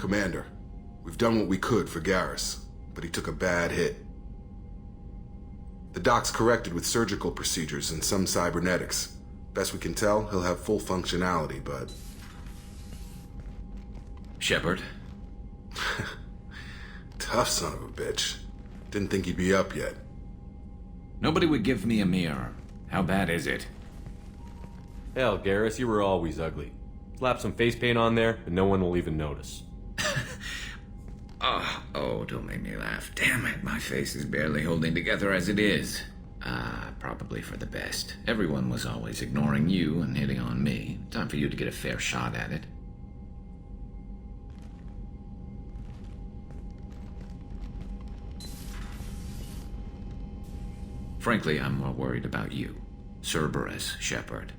Commander, we've done what we could for Garrus, but he took a bad hit. The doc's corrected with surgical procedures and some cybernetics. Best we can tell, he'll have full functionality, but... Shepard? Tough son of a bitch. Didn't think he'd be up yet. Nobody would give me a mirror. How bad is it? Hell, Garrus, you were always ugly. Slap some face paint on there, and no one will even notice. Oh, don't make me laugh. Damn it, my face is barely holding together as it is. Probably for the best. Everyone was always ignoring you and hitting on me. Time for you to get a fair shot at it. Frankly, I'm more worried about you. Cerberus, Shepard.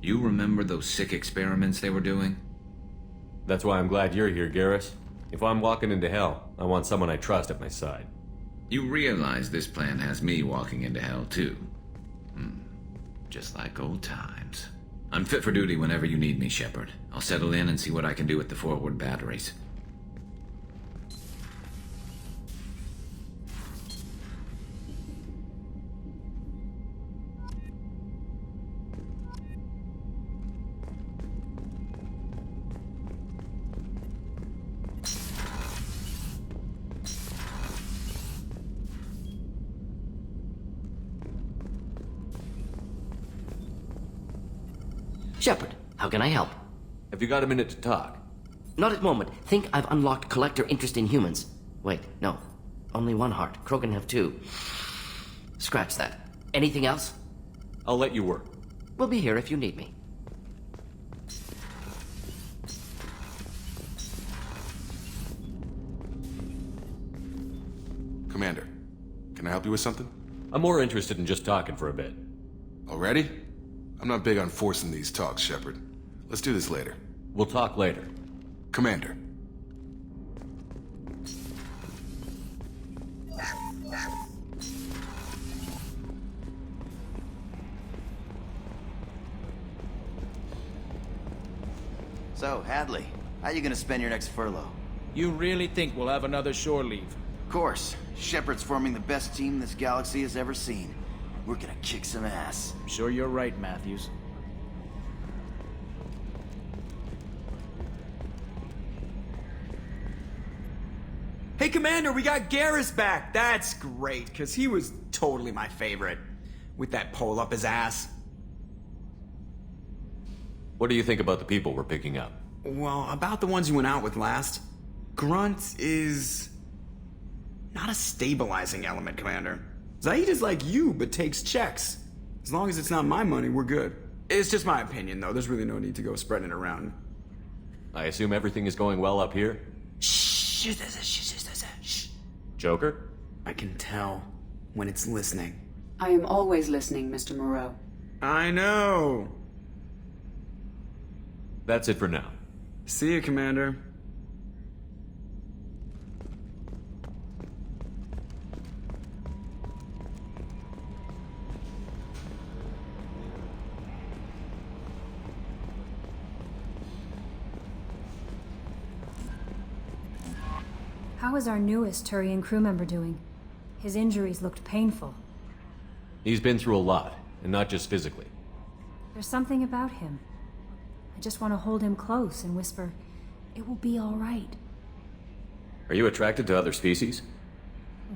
You remember those sick experiments they were doing? That's why I'm glad you're here, Garrus. If I'm walking into hell, I want someone I trust at my side. You realize this plan has me walking into hell, too. Just like old times. I'm fit for duty whenever you need me, Shepard. I'll settle in and see what I can do with the forward batteries. Shepard, how can I help? Have you got a minute to talk? Not at the moment. Think I've unlocked collector interest in humans. Wait, no. Only one heart. Krogan have two. Scratch that. Anything else? I'll let you work. We'll be here if you need me. Commander, can I help you with something? I'm more interested in just talking for a bit. Already? I'm not big on forcing these talks, Shepard. Let's do this later. We'll talk later. Commander. So, Hadley, how you gonna spend your next furlough? You really think we'll have another shore leave? Of course. Shepard's forming the best team this galaxy has ever seen. We're gonna kick some ass. I'm sure you're right, Matthews. Hey, Commander, we got Garrus back. That's great, because he was totally my favorite. With that pole up his ass. What do you think about the people we're picking up? Well, about the ones you went out with last. Grunt is... not a stabilizing element, Commander. Zaid is like you, but takes checks. As long as it's not my money, we're good. It's just my opinion, though. There's really no need to go spreading it around. I assume everything is going well up here? Shh. Joker? I can tell when it's listening. I am always listening, Mr. Moreau. I know. That's it for now. See you, Commander. How is our newest Turian crew member doing? His injuries looked painful. He's been through a lot, and not just physically. There's something about him. I just want to hold him close and whisper, "It will be all right." Are you attracted to other species?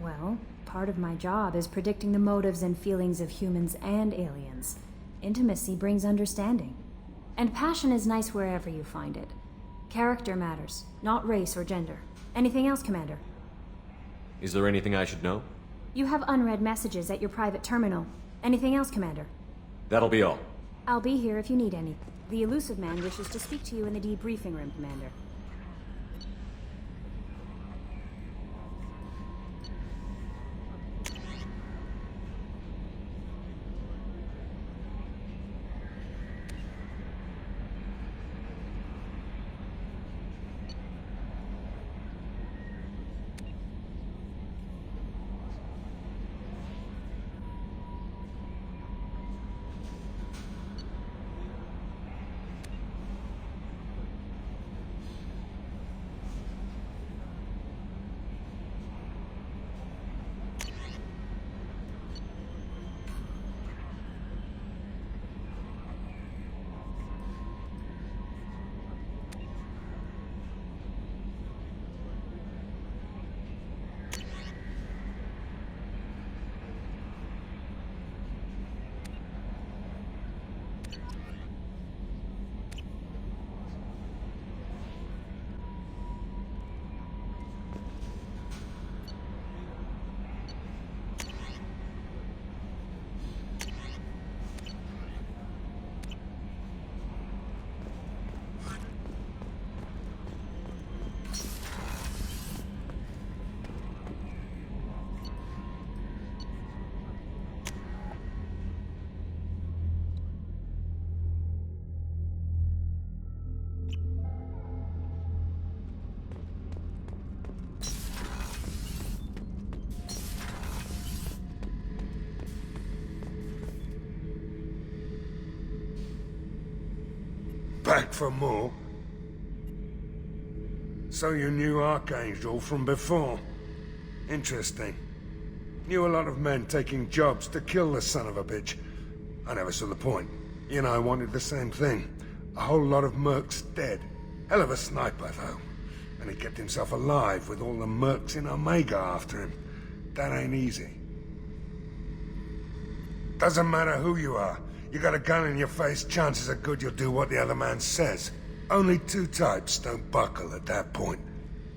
Well, part of my job is predicting the motives and feelings of humans and aliens. Intimacy brings understanding. And passion is nice wherever you find it. Character matters, not race or gender. Anything else, Commander? Is there anything I should know? You have unread messages at your private terminal. Anything else, Commander? That'll be all. I'll be here if you need any. The elusive man wishes to speak to you in the debriefing room, Commander. back for more? So you knew Archangel from before? Interesting. Knew a lot of men taking jobs to kill the son of a bitch. I never saw the point. You and I wanted the same thing. A whole lot of mercs dead. Hell of a sniper, though. And he kept himself alive with all the mercs in Omega after him. That ain't easy. Doesn't matter who you are. You got a gun in your face, chances are good you'll do what the other man says. Only two types don't buckle at that point.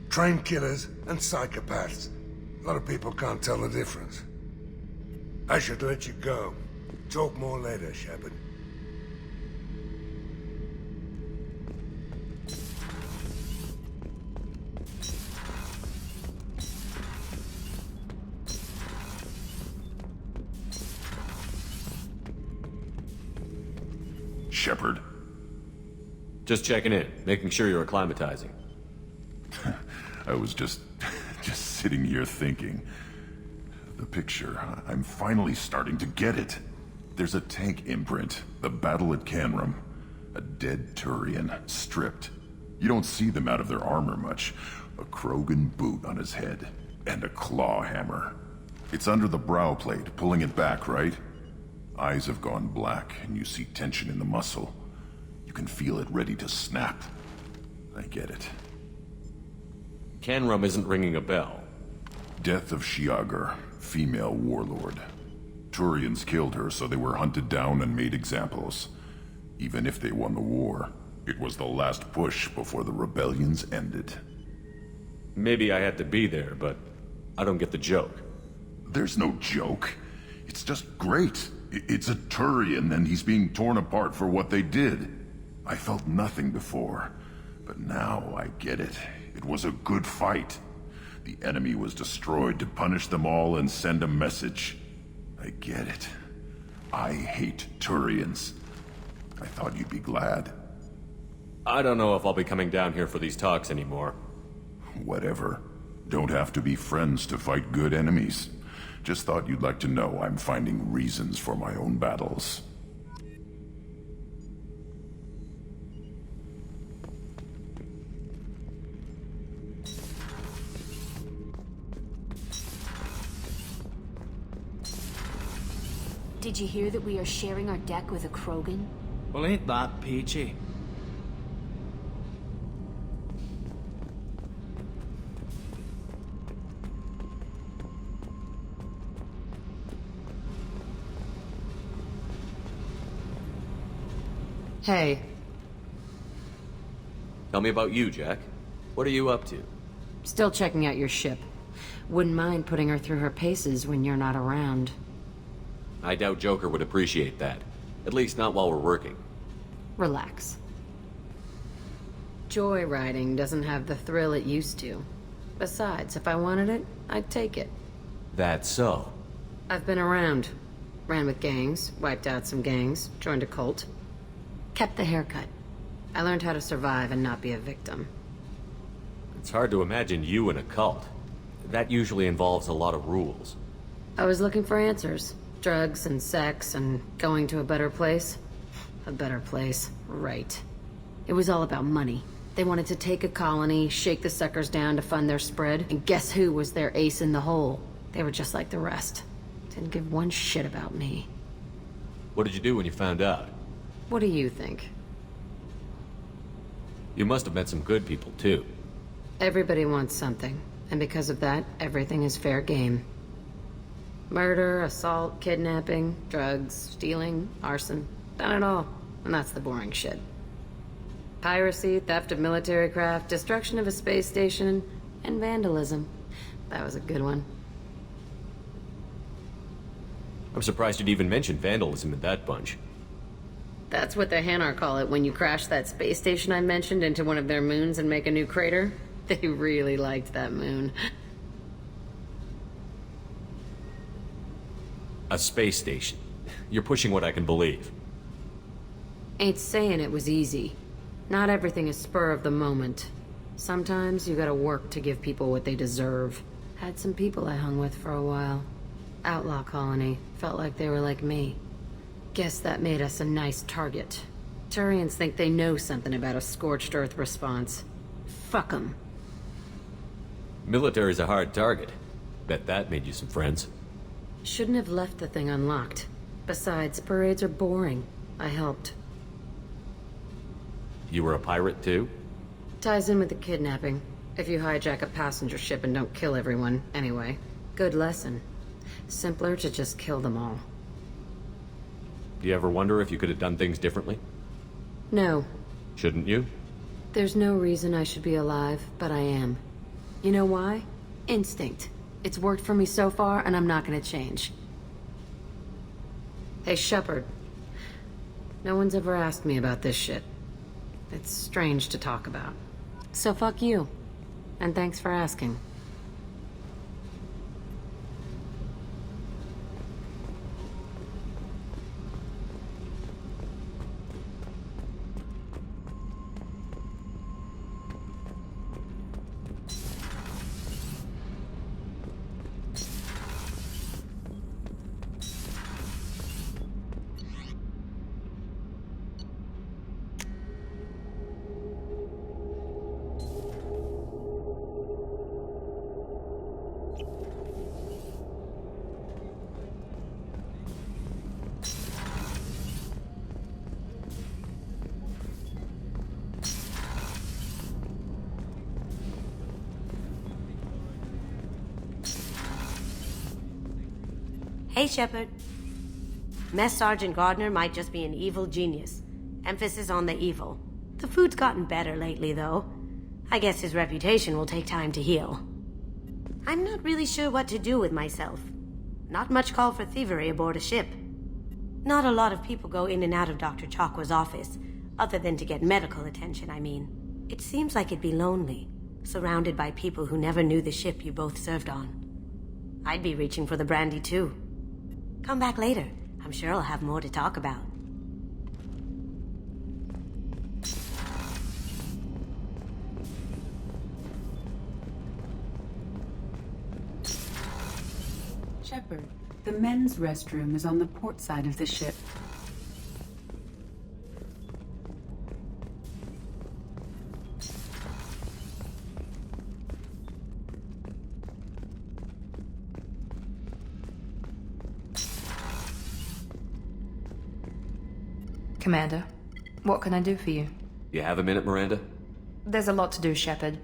Trained killers and psychopaths. A lot of people can't tell the difference. I should let you go. Talk more later, Shepard. Shepard. Just checking in, making sure you're acclimatizing. I was just sitting here thinking. The picture, I'm finally starting to get it. There's a tank imprint, the battle at Canrum. A dead Turian, stripped. You don't see them out of their armor much. A Krogan boot on his head, and a claw hammer. It's under the brow plate, pulling it back, right? Eyes have gone black, and you see tension in the muscle. You can feel it ready to snap. I get it. Canrum isn't ringing a bell. Death of Shiagar, female warlord. Turians killed her, so they were hunted down and made examples. Even if they won the war, it was the last push before the rebellions ended. Maybe I had to be there, but I don't get the joke. There's no joke. It's just great. It's a Turian, and he's being torn apart for what they did. I felt nothing before, but now I get it. It was a good fight. The enemy was destroyed to punish them all and send a message. I get it. I hate Turians. I thought you'd be glad. I don't know if I'll be coming down here for these talks anymore. Whatever. Don't have to be friends to fight good enemies. Just thought you'd like to know I'm finding reasons for my own battles. Did you hear that we are sharing our deck with a Krogan? Well, ain't that peachy? Hey. Tell me about you, Jack. What are you up to? Still checking out your ship. Wouldn't mind putting her through her paces when you're not around. I doubt Joker would appreciate that. At least not while we're working. Relax. Joyriding doesn't have the thrill it used to. Besides, if I wanted it, I'd take it. That's so. I've been around. Ran with gangs, wiped out some gangs, joined a cult. Kept the haircut. I learned how to survive and not be a victim. It's hard to imagine you in a cult. That usually involves a lot of rules. I was looking for answers. Drugs and sex and going to a better place. A better place, right. It was all about money. They wanted to take a colony, shake the suckers down to fund their spread, and guess who was their ace in the hole? They were just like the rest. Didn't give one shit about me. What did you do when you found out? What do you think? You must have met some good people, too. Everybody wants something, and because of that, everything is fair game. Murder, assault, kidnapping, drugs, stealing, arson. Done it all. And that's the boring shit. Piracy, theft of military craft, destruction of a space station, and vandalism. That was a good one. I'm surprised you'd even mention vandalism in that bunch. That's what the Hanar call it when you crash that space station I mentioned into one of their moons and make a new crater. They really liked that moon. A space station. You're pushing what I can believe. Ain't saying it was easy. Not everything is spur of the moment. Sometimes you gotta work to give people what they deserve. Had some people I hung with for a while. Outlaw colony. Felt like they were like me. Guess that made us a nice target. Turians think they know something about a scorched earth response. Fuck 'em. Military's a hard target. Bet that made you some friends. Shouldn't have left the thing unlocked. Besides, parades are boring. I helped. You were a pirate too? Ties in with the kidnapping. If you hijack a passenger ship and don't kill everyone, anyway. Good lesson. Simpler to just kill them all. Do you ever wonder if you could have done things differently? No. Shouldn't you? There's no reason I should be alive, but I am. You know why? Instinct. It's worked for me so far, and I'm not gonna change. Hey, Shepard. No one's ever asked me about this shit. It's strange to talk about. So fuck you. And thanks for asking. Hey, Shepard. Mess Sergeant Gardner might just be an evil genius. Emphasis on the evil. The food's gotten better lately, though. I guess his reputation will take time to heal. I'm not really sure what to do with myself. Not much call for thievery aboard a ship. Not a lot of people go in and out of Dr. Chakwa's office, other than to get medical attention, I mean. It seems like it'd be lonely, surrounded by people who never knew the ship you both served on. I'd be reaching for the brandy, too. Come back later. I'm sure I'll have more to talk about. Shepard, the men's restroom is on the port side of the ship. Commander, what can I do for you? You have a minute, Miranda? There's a lot to do, Shepard.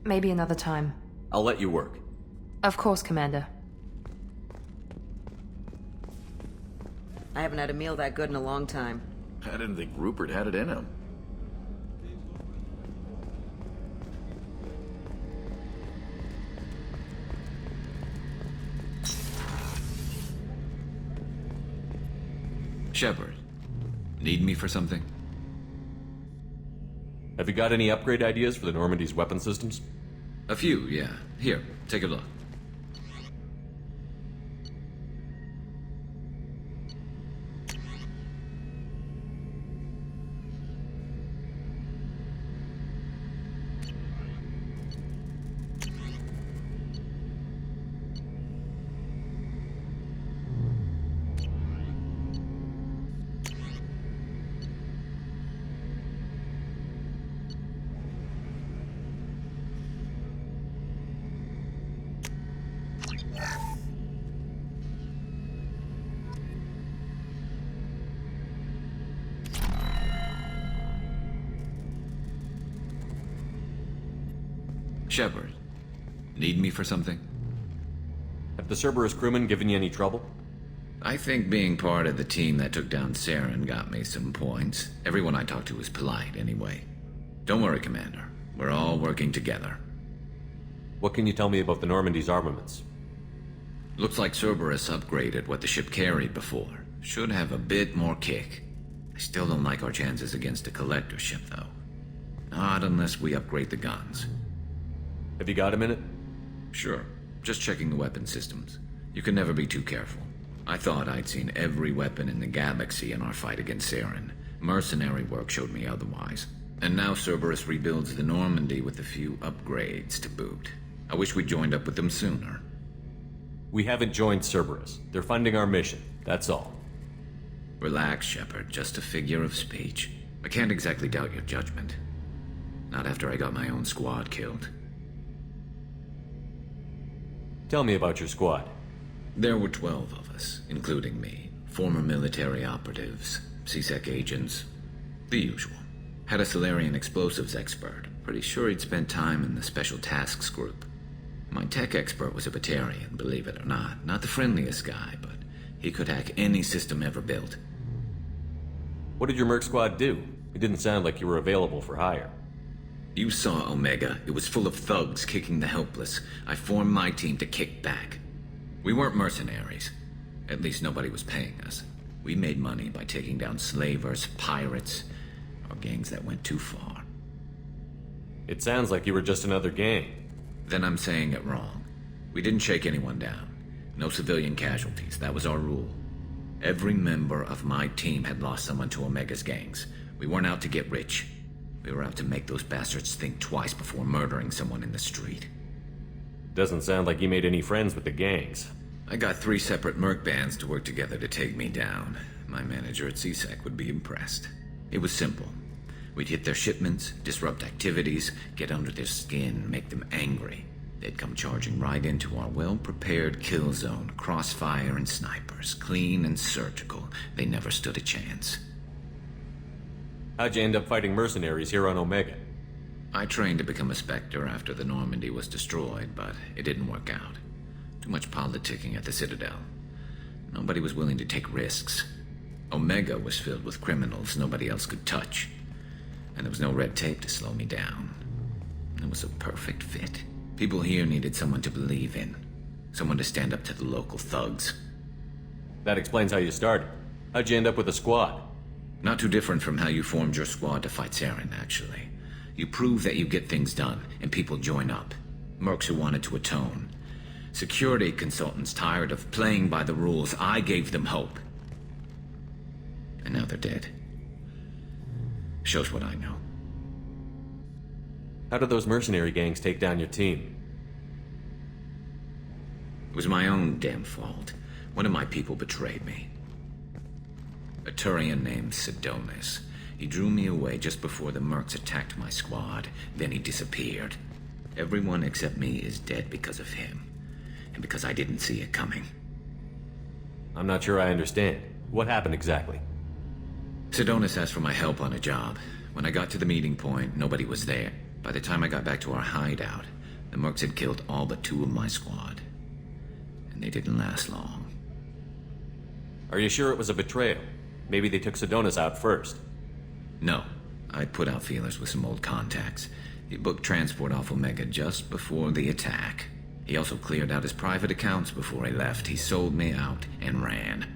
Maybe another time. I'll let you work. Of course, Commander. I haven't had a meal that good in a long time. I didn't think Rupert had it in him. Shepard, need me for something? Have you got any upgrade ideas for the Normandy's weapon systems? A few, yeah. Here, take a look. Shepard, need me for something? Have the Cerberus crewmen given you any trouble? I think being part of the team that took down Saren got me some points. Everyone I talked to was polite, anyway. Don't worry, Commander. We're all working together. What can you tell me about the Normandy's armaments? Looks like Cerberus upgraded what the ship carried before. Should have a bit more kick. I still don't like our chances against a collector ship, though. Not unless we upgrade the guns. Have you got a minute? Sure. Just checking the weapon systems. You can never be too careful. I thought I'd seen every weapon in the galaxy in our fight against Saren. Mercenary work showed me otherwise. And now Cerberus rebuilds the Normandy with a few upgrades to boot. I wish we'd joined up with them sooner. We haven't joined Cerberus. They're funding our mission, that's all. Relax, Shepard. Just a figure of speech. I can't exactly doubt your judgment. Not after I got my own squad killed. Tell me about your squad. There were 12 of us, including me. Former military operatives, CSEC agents, the usual. Had a Solarian explosives expert. Pretty sure he'd spent time in the Special Tasks Group. My tech expert was a Batarian, believe it or not. Not the friendliest guy, but he could hack any system ever built. What did your merc squad do? It didn't sound like you were available for hire. You saw Omega. It was full of thugs kicking the helpless. I formed my team to kick back. We weren't mercenaries. At least nobody was paying us. We made money by taking down slavers, pirates, or gangs that went too far. It sounds like you were just another gang. Then I'm saying it wrong. We didn't shake anyone down. No civilian casualties. That was our rule. Every member of my team had lost someone to Omega's gangs. We weren't out to get rich. We were out to make those bastards think twice before murdering someone in the street. Doesn't sound like you made any friends with the gangs. I got 3 separate merc bands to work together to take me down. My manager at CSEC would be impressed. It was simple. We'd hit their shipments, disrupt activities, get under their skin, make them angry. They'd come charging right into our well-prepared kill zone, crossfire and snipers, clean and surgical. They never stood a chance. How'd you end up fighting mercenaries here on Omega? I trained to become a Spectre after the Normandy was destroyed, but it didn't work out. Too much politicking at the Citadel. Nobody was willing to take risks. Omega was filled with criminals nobody else could touch. And there was no red tape to slow me down. It was a perfect fit. People here needed someone to believe in. Someone to stand up to the local thugs. That explains how you started. How'd you end up with a squad? Not too different from how you formed your squad to fight Saren, actually. You prove that you get things done, and people join up. Mercs who wanted to atone. Security consultants tired of playing by the rules. I gave them hope. And now they're dead. Shows what I know. How did those mercenary gangs take down your team? It was my own damn fault. One of my people betrayed me. A Turian named Sidonis. He drew me away just before the mercs attacked my squad. Then he disappeared. Everyone except me is dead because of him. And because I didn't see it coming. I'm not sure I understand. What happened exactly? Sidonis asked for my help on a job. When I got to the meeting point, nobody was there. By the time I got back to our hideout, the mercs had killed all but 2 of my squad. And they didn't last long. Are you sure it was a betrayal? Maybe they took Sidonis out first. No. I'd put out feelers with some old contacts. He booked transport off Omega just before the attack. He also cleared out his private accounts before he left. He sold me out and ran.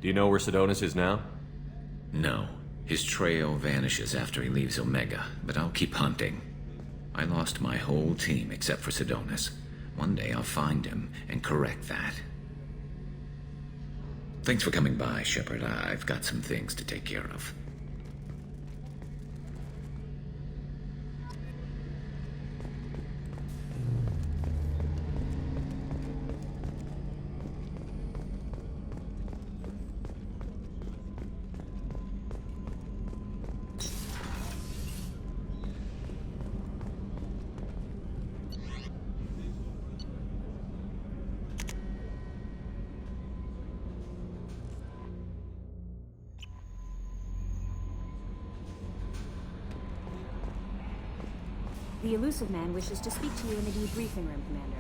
Do you know where Sidonis is now? No. His trail vanishes after he leaves Omega, but I'll keep hunting. I lost my whole team except for Sidonis. One day I'll find him and correct that. Thanks for coming by, Shepard. I've got some things to take care of. The elusive man wishes to speak to you in the debriefing room, Commander.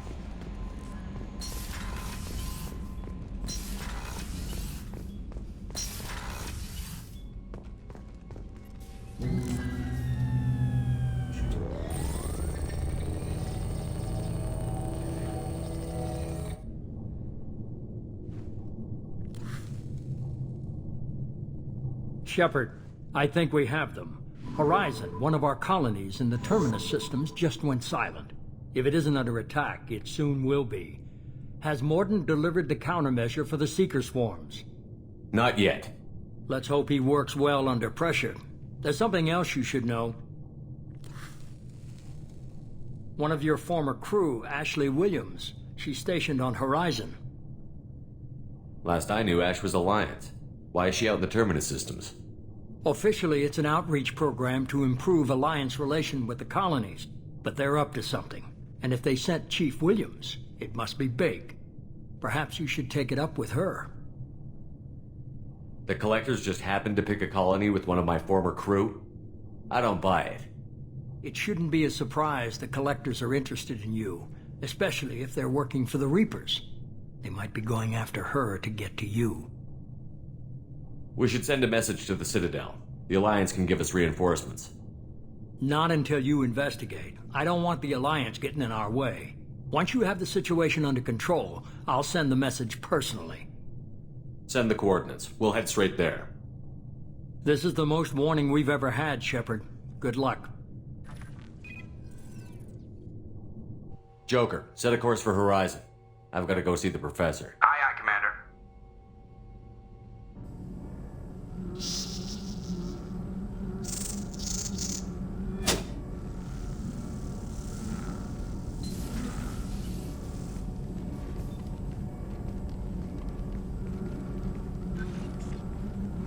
Shepard, I think we have them. Horizon, one of our colonies in the Terminus systems, just went silent. If it isn't under attack, it soon will be. Has Mordin delivered the countermeasure for the Seeker swarms? Not yet. Let's hope he works well under pressure. There's something else you should know. One of your former crew, Ashley Williams. She's stationed on Horizon. Last I knew, Ash was Alliance. Why is she out in the Terminus systems? Officially, it's an outreach program to improve Alliance relation with the colonies, but they're up to something. And if they sent Chief Williams, it must be big. Perhaps you should take it up with her. The Collectors just happened to pick a colony with one of my former crew? I don't buy it. It shouldn't be a surprise the Collectors are interested in you, especially if they're working for the Reapers. They might be going after her to get to you. We should send a message to the Citadel. The Alliance can give us reinforcements. Not until you investigate. I don't want the Alliance getting in our way. Once you have the situation under control, I'll send the message personally. Send the coordinates. We'll head straight there. This is the most warning we've ever had, Shepard. Good luck. Joker, set a course for Horizon. I've got to go see the Professor. Aye, aye, Commander.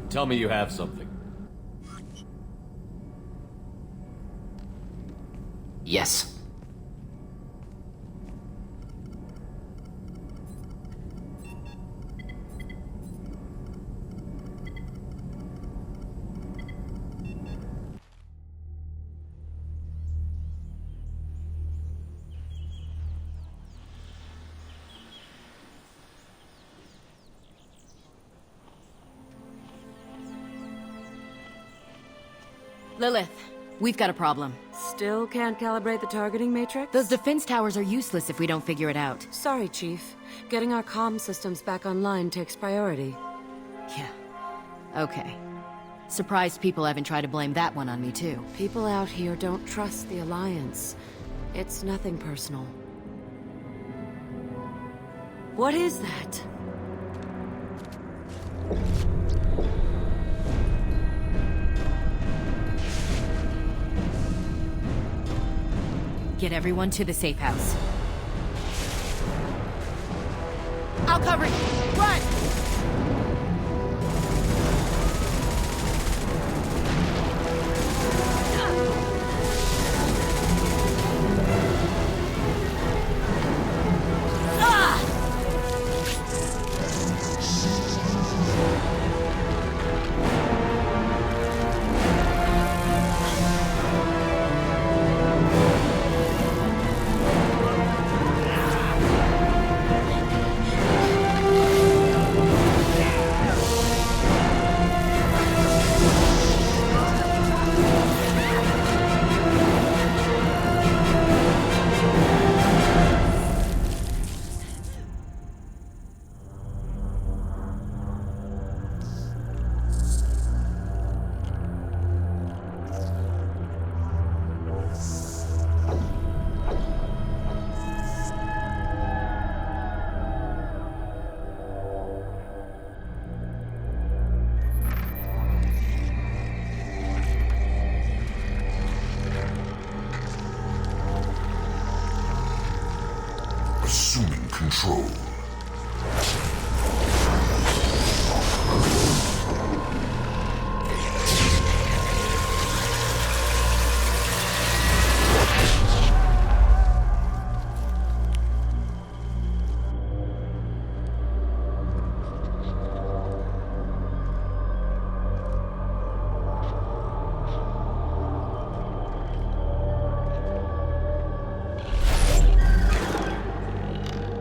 Tell me you have something. Yes. Lilith, we've got a problem. Still can't calibrate the targeting matrix? Those defense towers are useless if we don't figure it out. Sorry, Chief. Getting our comm systems back online takes priority. Yeah. Okay. Surprised people haven't tried to blame that one on me, too. People out here don't trust the Alliance. It's nothing personal. What is that? Get everyone to the safe house. I'll cover you! Run! Assuming control.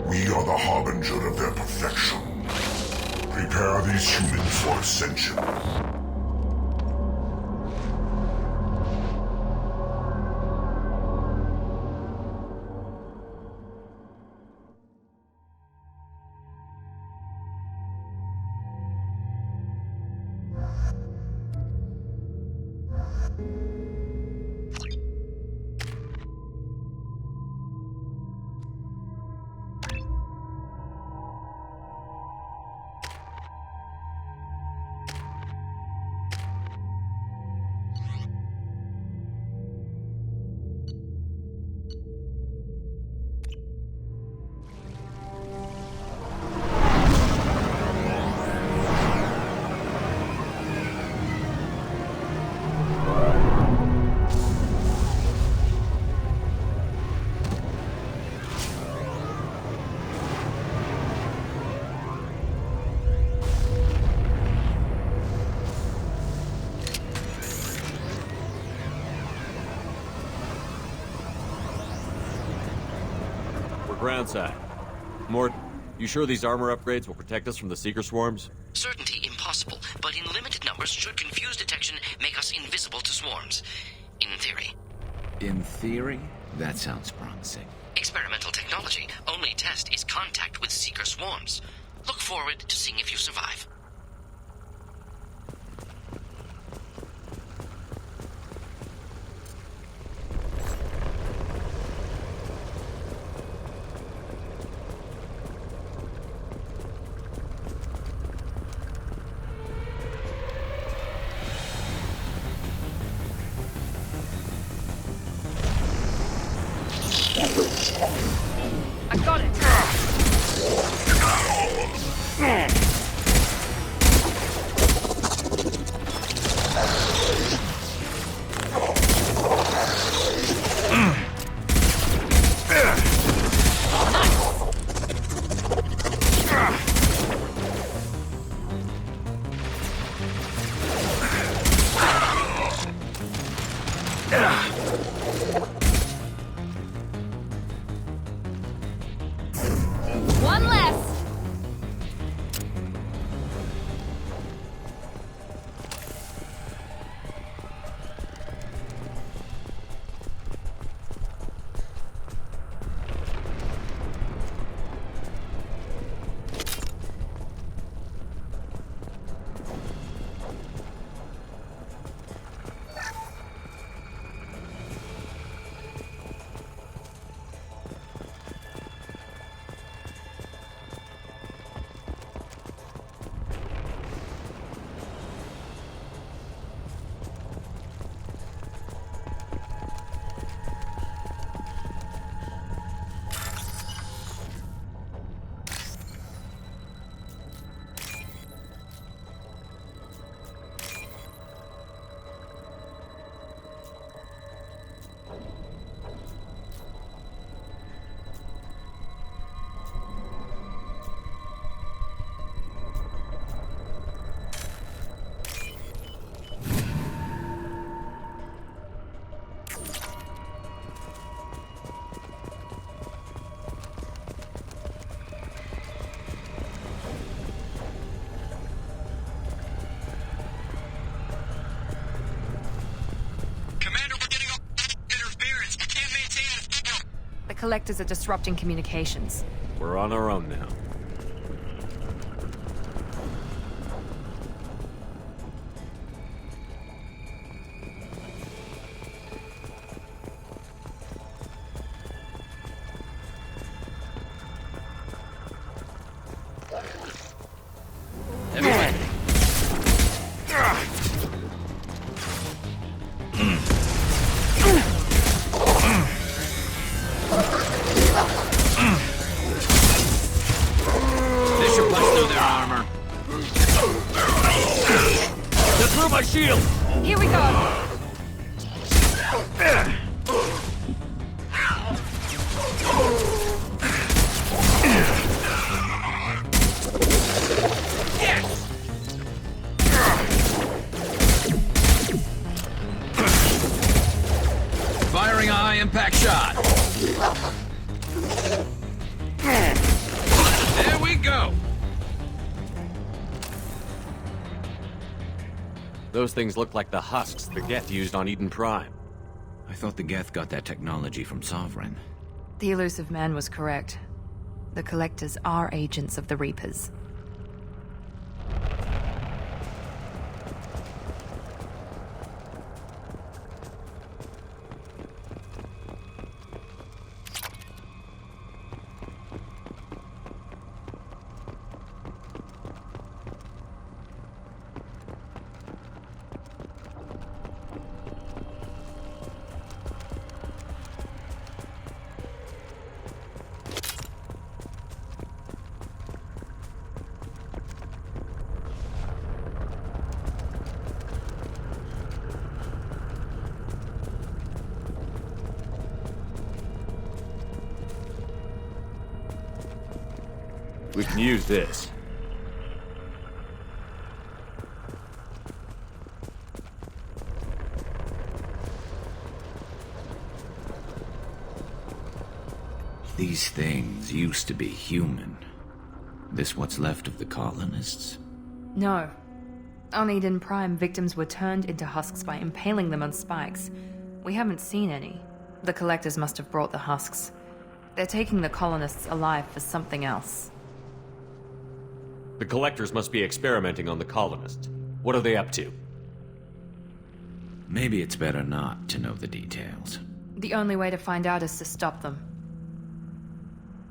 We are the harbinger of their perfection. Prepare these humans for ascension. ground side. Mort, you sure these armor upgrades will protect us from the Seeker swarms? Certainty impossible, but in limited numbers should confuse detection make us invisible to swarms. In theory. In theory, that sounds promising. Experimental technology. Only test is contact with Seeker swarms. Look forward to seeing if you survive. I got it! One less! The Collectors are disrupting communications. We're on our own now. This should punch through their armor. Get through my shield! Here we go! Firing a high-impact shot. There we go. Those things look like the husks the Geth used on Eden Prime. I thought the Geth got that technology from Sovereign. The elusive man was correct. The Collectors are agents of the Reapers. We can use this. These things used to be human. This what's left of the colonists? No. On Eden Prime, victims were turned into husks by impaling them on spikes. We haven't seen any. The collectors must have brought the husks. They're taking the colonists alive for something else. The collectors must be experimenting on the colonists. What are they up to? Maybe it's better not to know the details. The only way to find out is to stop them.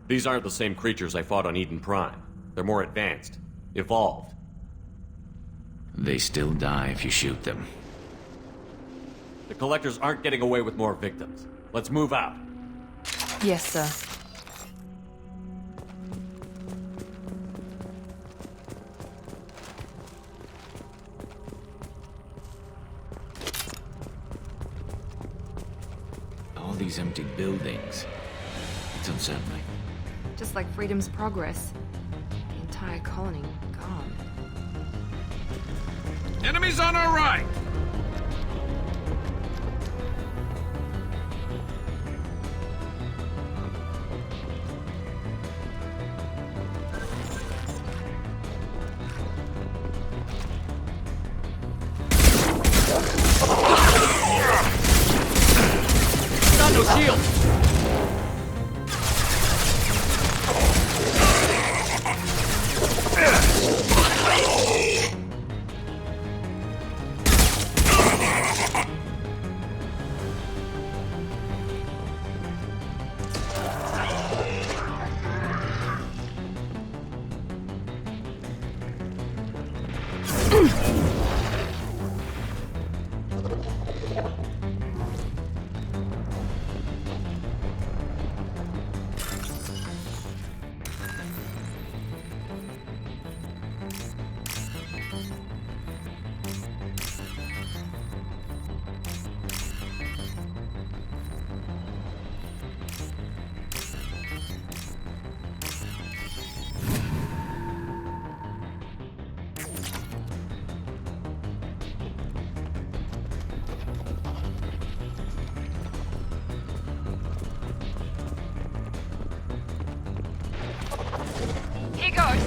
These aren't the same creatures I fought on Eden Prime. They're more advanced. Evolved. They still die if you shoot them. The collectors aren't getting away with more victims. Let's move out. Yes, sir. All these empty buildings. It's unsettling. Just like Freedom's Progress. The entire colony gone. Enemies on our right! Got no shield! Here goes!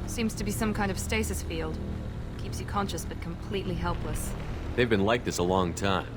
Seems to be some kind of stasis field. Keeps you conscious but completely helpless. They've been like this a long time.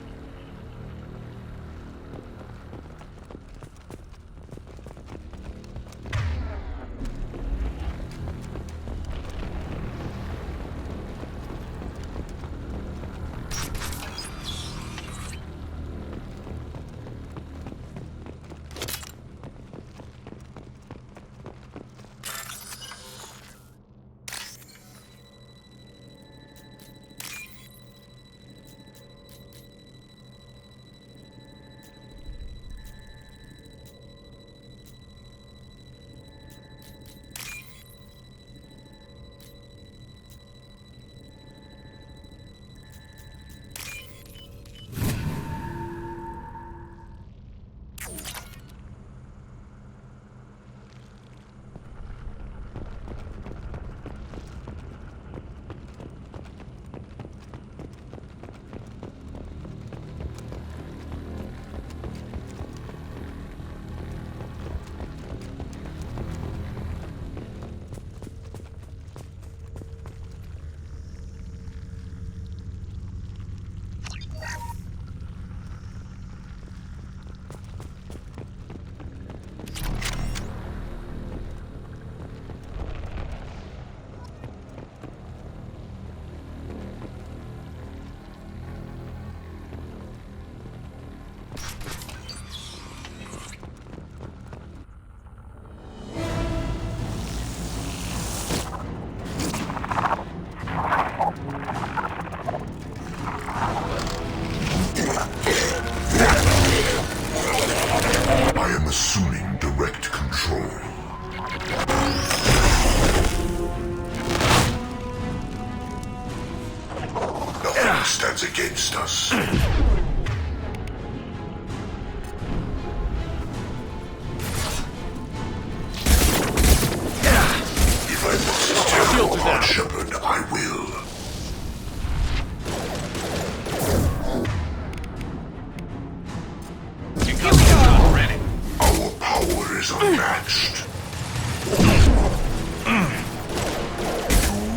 is unmatched.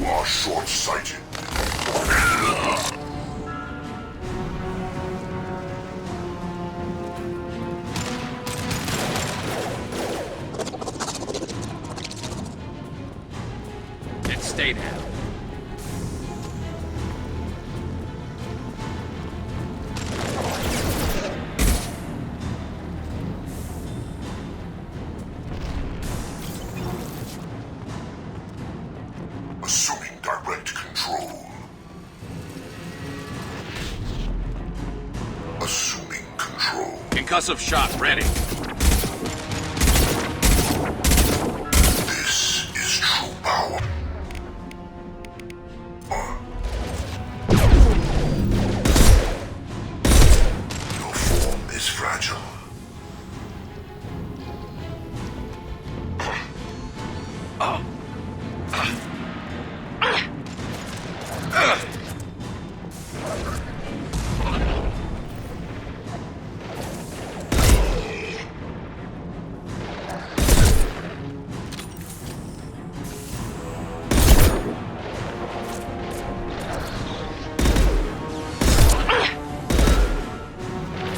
You are short-sighted. And stay down. Assuming direct control. Assuming control. Concussive shot ready. This is true power. Your form is fragile.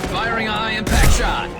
Firing a high impact shot.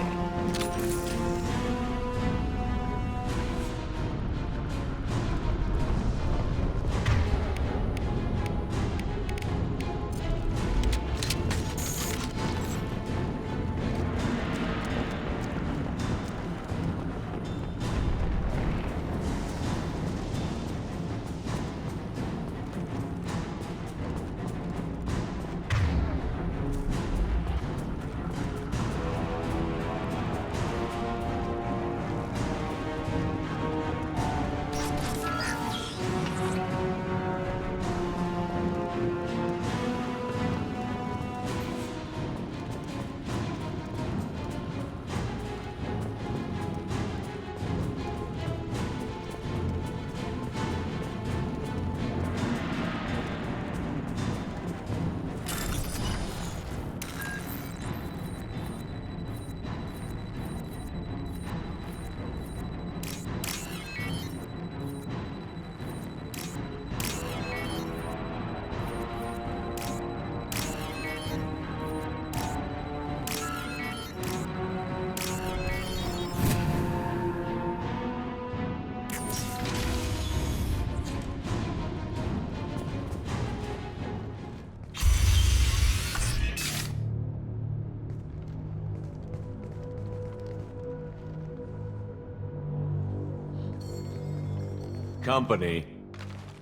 Company,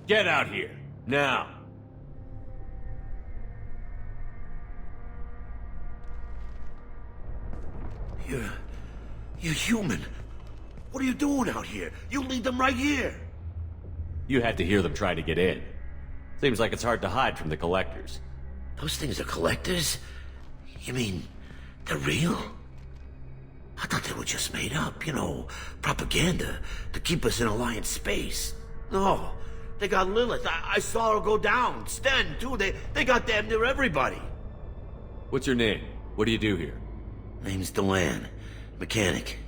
get out here, now! You're human. What are you doing out here? You lead them right here. You had to hear them try to get in. Seems like it's hard to hide from the collectors. Those things are collectors? You mean, they're real? I thought they were just made up, you know, propaganda to keep us in Alliance space. No, they got Lilith. I saw her go down. Sten, too. They got damn near everybody. What's your name? What do you do here? Name's Delan. Mechanic.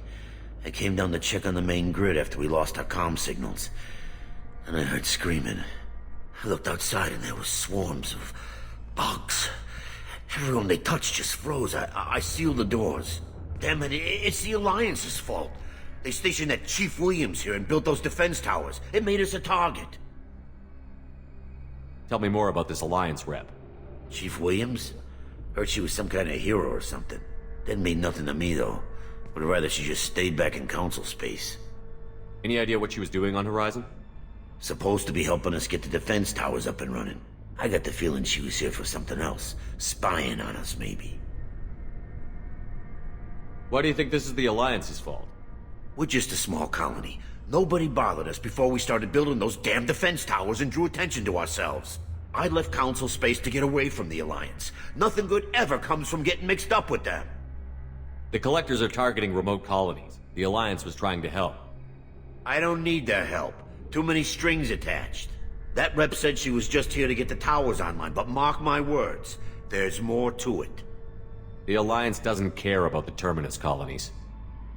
I came down to check on the main grid after we lost our comm signals. And I heard screaming. I looked outside and there were swarms of bugs. Everyone they touched just froze. I sealed the doors. Damn it, it's the Alliance's fault. They stationed that Chief Williams here and built those defense towers. It made us a target. Tell me more about this Alliance rep. Chief Williams? Heard she was some kind of hero or something. Didn't mean nothing to me, though. Would rather she just stayed back in Council space. Any idea what she was doing on Horizon? Supposed to be helping us get the defense towers up and running. I got the feeling she was here for something else. Spying on us, maybe. Why do you think this is the Alliance's fault? We're just a small colony. Nobody bothered us before we started building those damn defense towers and drew attention to ourselves. I left Council space to get away from the Alliance. Nothing good ever comes from getting mixed up with them. The Collectors are targeting remote colonies. The Alliance was trying to help. I don't need their help. Too many strings attached. That rep said she was just here to get the towers online, but mark my words, there's more to it. The Alliance doesn't care about the Terminus colonies.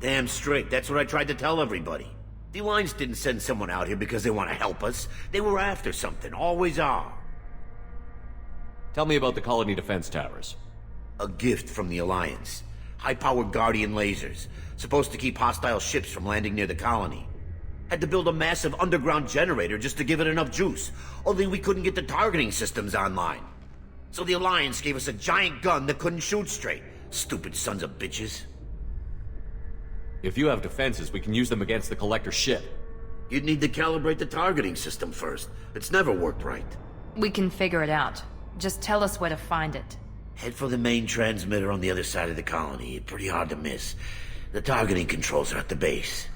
Damn straight, that's what I tried to tell everybody. The Alliance didn't send someone out here because they want to help us. They were after something, always are. Tell me about the colony defense towers. A gift from the Alliance. High-powered Guardian lasers, supposed to keep hostile ships from landing near the colony. Had to build a massive underground generator just to give it enough juice, only we couldn't get the targeting systems online. So the Alliance gave us a giant gun that couldn't shoot straight. Stupid sons of bitches. If you have defenses, we can use them against the Collector ship. You'd need to calibrate the targeting system first. It's never worked right. We can figure it out. Just tell us where to find it. Head for the main transmitter on the other side of the colony. Pretty hard to miss. The targeting controls are at the base.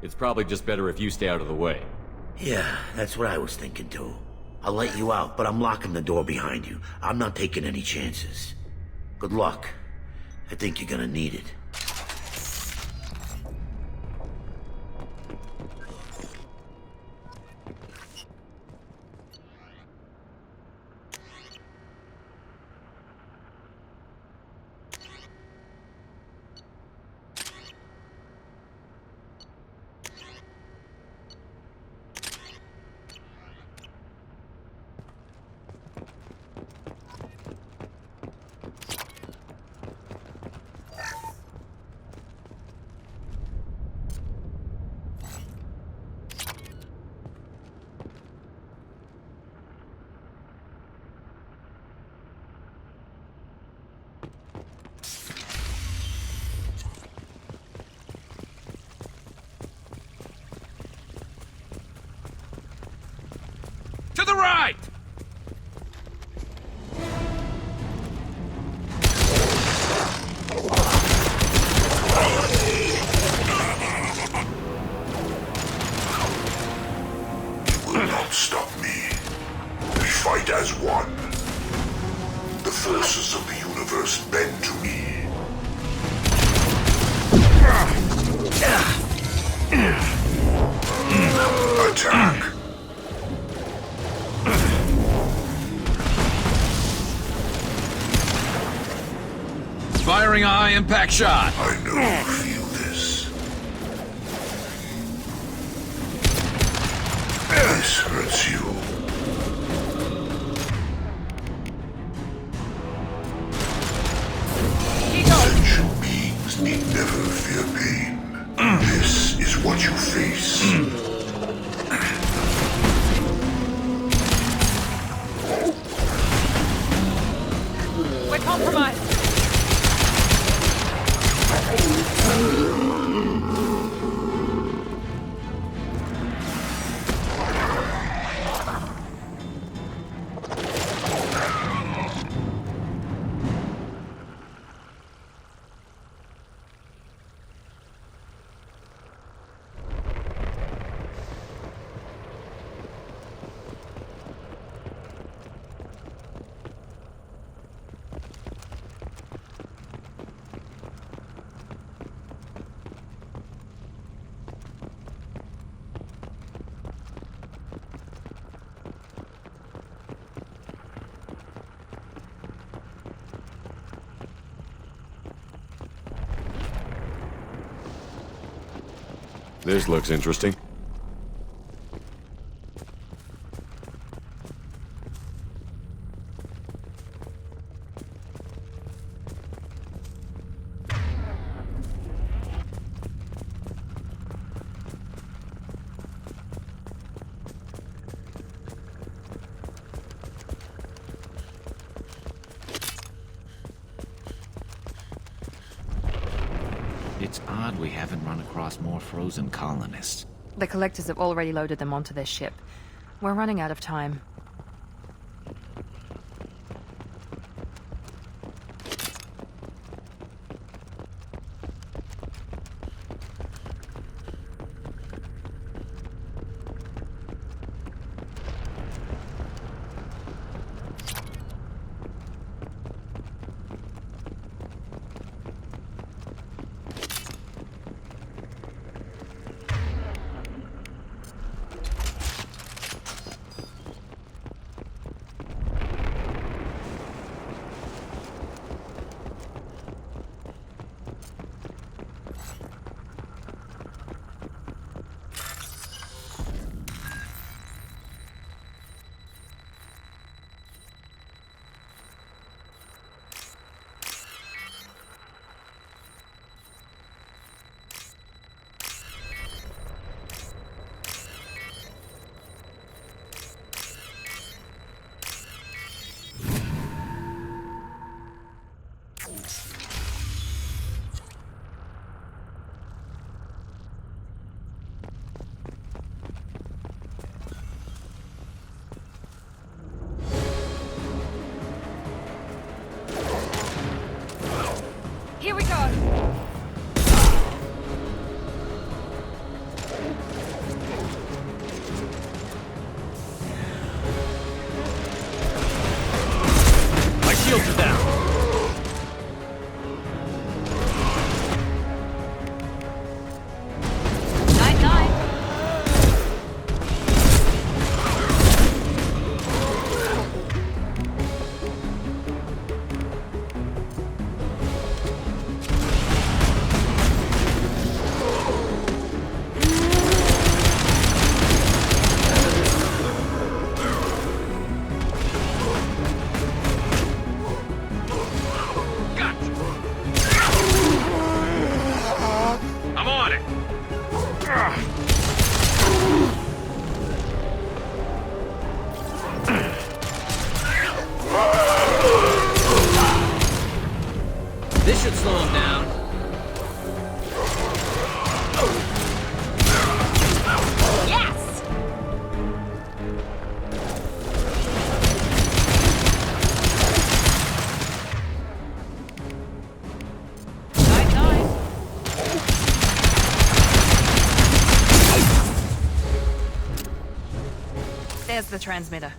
It's probably just better if you stay out of the way. Yeah, that's what I was thinking too. I'll let you out, but I'm locking the door behind you. I'm not taking any chances. Good luck. I think you're gonna need it. To the right! You will not stop me. We fight as one. The forces of the universe bend to me. Attack! Firing a high-impact shot. I know you feel this. This hurts you. Sentient beings need never fear pain. This is what you face. We're compromised. This looks interesting. It's odd we haven't run across more frozen colonists. The Collectors have already loaded them onto their ship. We're running out of time. This should slow him down. Yes! There's the transmitter.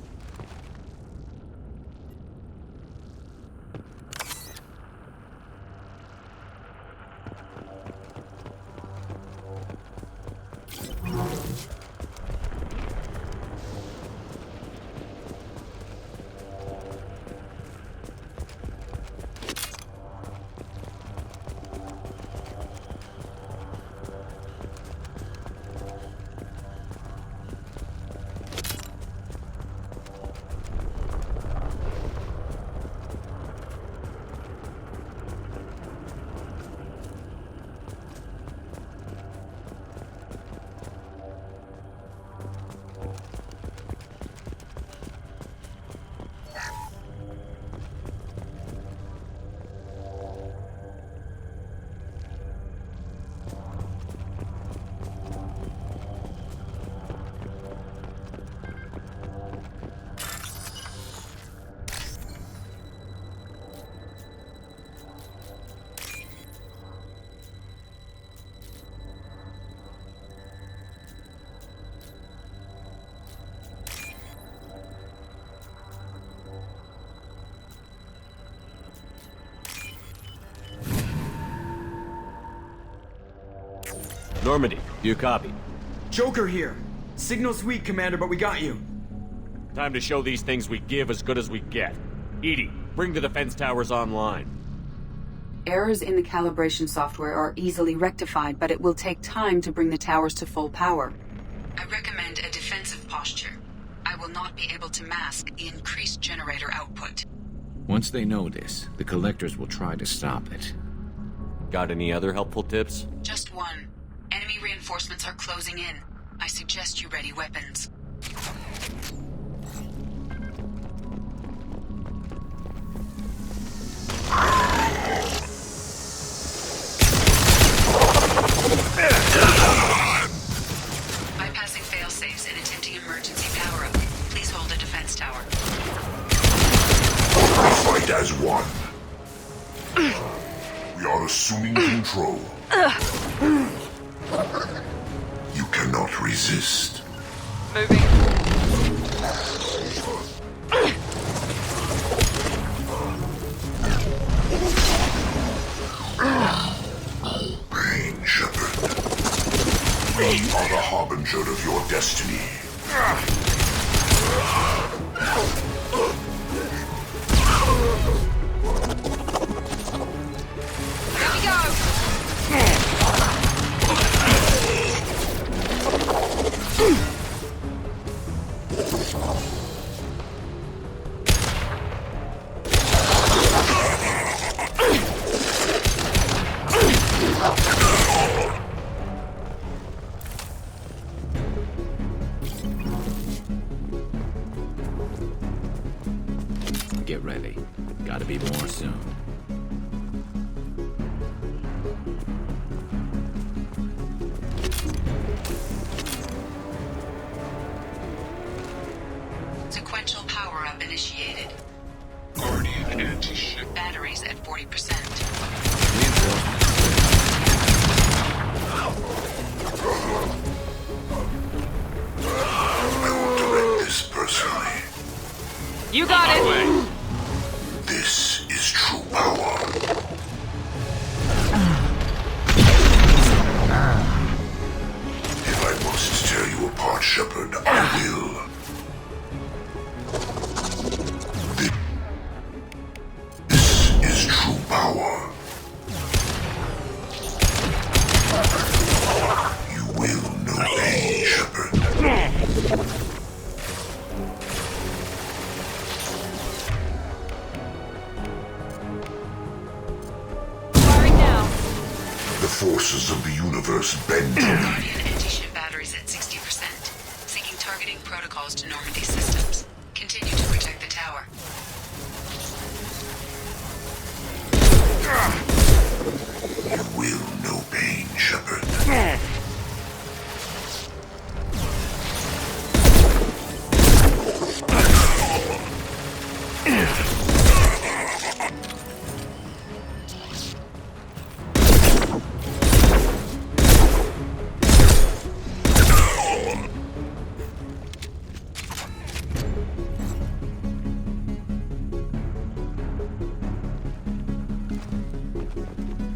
Normandy, do you copy? Joker here. Signal's weak, Commander, but we got you. Time to show these things we give as good as we get. Edie, bring the defense towers online. Errors in the calibration software are easily rectified, but it will take time to bring the towers to full power. I recommend a defensive posture. I will not be able to mask the increased generator output. Once they know this, the collectors will try to stop it. Got any other helpful tips? Just one. Enemy reinforcements are closing in. I suggest you ready weapons. Bypassing failsafes and attempting emergency power-up. Please hold the defense tower. We fight as one. We are assuming control. You cannot resist. Moving. Pain, Shepard. We are the harbinger of your destiny. Here we go! Get ready. Gotta be more soon. Sequential power-up initiated. Guardian anti-ship. Batteries at 40%. I will direct this personally. You got it! This is true power. If I must tear you apart, Shepard, I will. This is true power. You will know pain, Shepard. Firing now. The forces of the universe bend to me. Guardian exposed to Normandy systems. Continue to protect the tower. You will know pain, Shepard.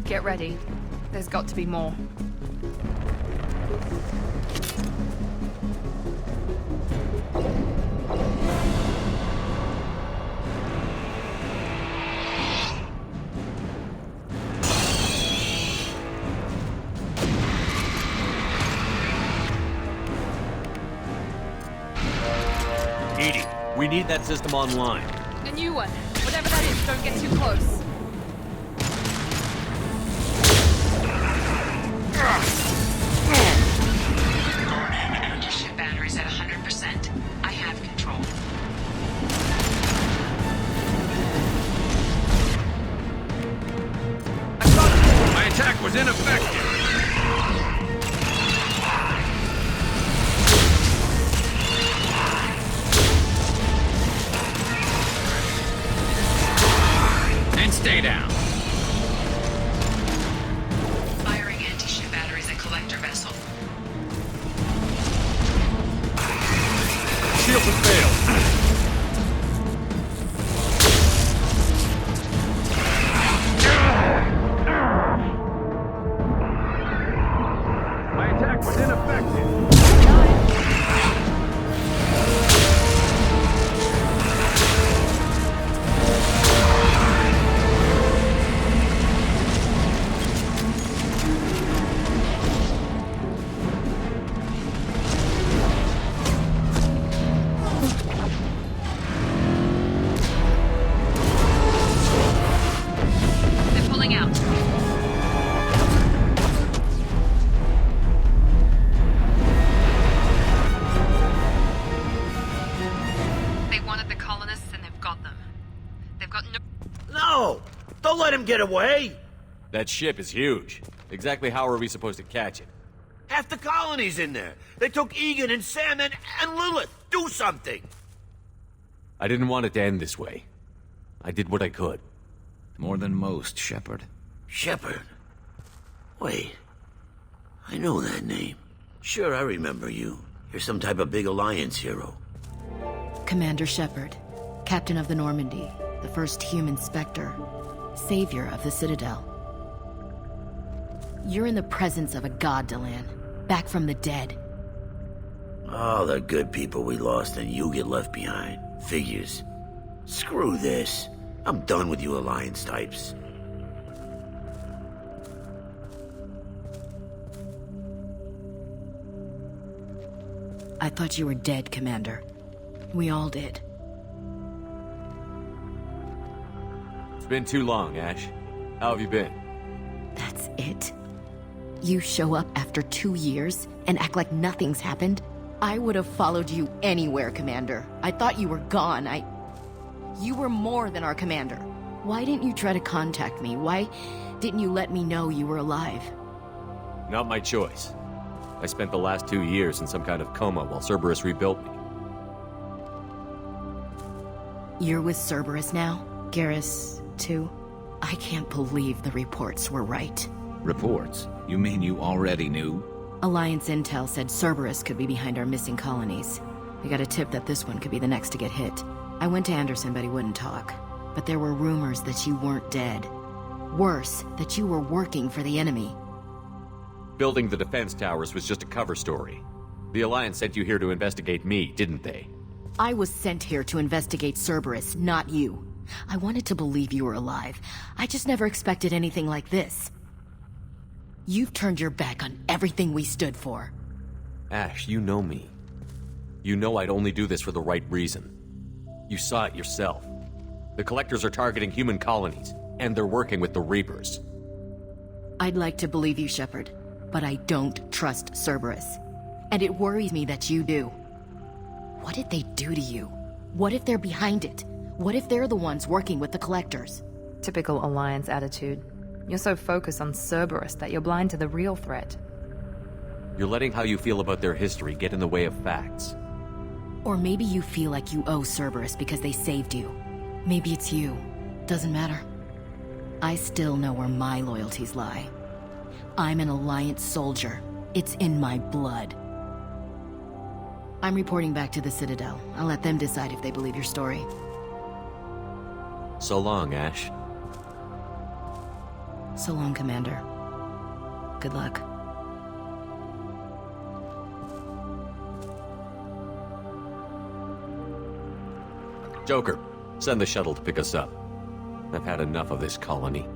Get ready. There's got to be more. Edie, we need that system online. A new one. Whatever that is, don't get too close. Guardian anti-ship batteries at 100%. I have control. My attack was ineffective. And stay down. Firing anti-ship batteries at collector vessel. Shield has failed. My attack was ineffective. They're pulling out. They wanted the colonists and they've got them. They've got no... No! Don't let him get away! That ship is huge. Exactly how are we supposed to catch it? Half the colony's in there. They took Egan and Sam and Lilith. Do something! I didn't want it to end this way. I did what I could. More than most, Shepard. Shepard? Wait. I know that name. Sure, I remember you. You're some type of big Alliance hero. Commander Shepard, Captain of the Normandy, the first human Spectre, savior of the Citadel. You're in the presence of a god, Delan, back from the dead. All the good people we lost and you get left behind. Figures. Screw this. I'm done with you Alliance types. I thought you were dead, Commander. We all did. It's been too long, Ash. How have you been? That's it? You show up after 2 years and act like nothing's happened? I would have followed you anywhere, Commander. I thought you were gone. You were more than our commander. Why didn't you try to contact me? Why didn't you let me know you were alive? Not my choice. I spent the last 2 years in some kind of coma while Cerberus rebuilt me. You're with Cerberus now? Garrus, too? I can't believe the reports were right. Reports? You mean you already knew? Alliance intel said Cerberus could be behind our missing colonies. We got a tip that this one could be the next to get hit. I went to Anderson, but he wouldn't talk. But there were rumors that you weren't dead. Worse, that you were working for the enemy. Building the defense towers was just a cover story. The Alliance sent you here to investigate me, didn't they? I was sent here to investigate Cerberus, not you. I wanted to believe you were alive. I just never expected anything like this. You've turned your back on everything we stood for. Ash, you know me. You know I'd only do this for the right reason. You saw it yourself. The Collectors are targeting human colonies, and they're working with the Reapers. I'd like to believe you, Shepard, but I don't trust Cerberus. And it worries me that you do. What did they do to you? What if they're behind it? What if they're the ones working with the Collectors? Typical Alliance attitude. You're so focused on Cerberus that you're blind to the real threat. You're letting how you feel about their history get in the way of facts. Or maybe you feel like you owe Cerberus because they saved you. Maybe it's you. Doesn't matter. I still know where my loyalties lie. I'm an Alliance soldier. It's in my blood. I'm reporting back to the Citadel. I'll let them decide if they believe your story. So long, Ash. So long, Commander. Good luck. Joker, send the shuttle to pick us up. I've had enough of this colony.